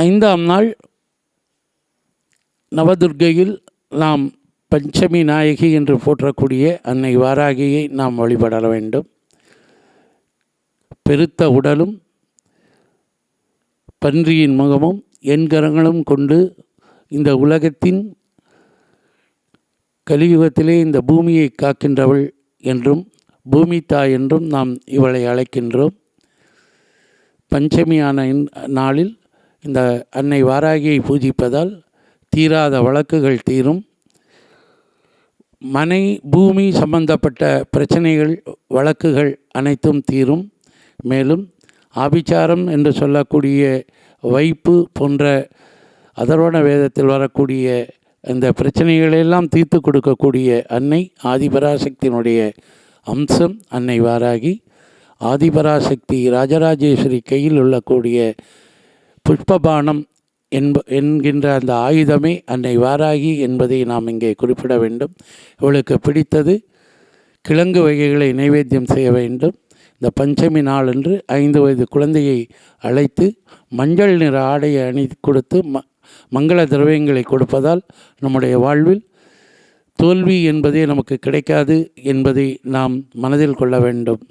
ஐந்தாம் நாள் நவதுர்க்கையில் நாம் பஞ்சமி நாயகி என்று போற்றக்கூடிய அன்னை வாராகியை நாம் வழிபட வேண்டும். பெருத்த உடலும் பன்றியின் முகமும் எண்கரங்களும் கொண்டு இந்த உலகத்தின் கலியுகத்திலே இந்த பூமியை காக்கின்றவள் என்றும் பூமி தாய் என்றும் நாம் இவளை அழைக்கின்றோம். பஞ்சமியான நாளில் இந்த அன்னை வாராகியை பூஜிப்பதால் தீராத வழக்குகள் தீரும். மனை பூமி சம்பந்தப்பட்ட பிரச்சனைகள் வழக்குகள் அனைத்தும் தீரும். மேலும் ஆபிச்சாரம் என்று சொல்லக்கூடிய வைப்பு போன்ற அதர்வண வேதத்தில் வரக்கூடிய அந்த பிரச்சனைகளெல்லாம் தீர்த்து கொடுக்கக்கூடிய அன்னை ஆதிபராசக்தியினுடைய அம்சம் அன்னை வாராகி. ஆதிபராசக்தி ராஜராஜேஸ்வரி கையில் உள்ளக்கூடிய புஷ்பபானம் என்கின்ற அந்த ஆயுதமே அன்னை வாராகி என்பதை நாம் இங்கே குறிப்பிட வேண்டும். இவளுக்கு பிடித்தது கிழங்கு வகைகளை நைவேத்தியம் செய்ய வேண்டும். இந்த பஞ்சமி நாளன்று 5 வயது குழந்தையை அழைத்து மஞ்சள் நிற ஆடையை கொடுத்து மங்கள திரவியங்களை கொடுப்பதால் நம்முடைய வாழ்வில் தோல்வி என்பதே நமக்கு கிடைக்காது என்பதை நாம் மனதில் கொள்ள வேண்டும்.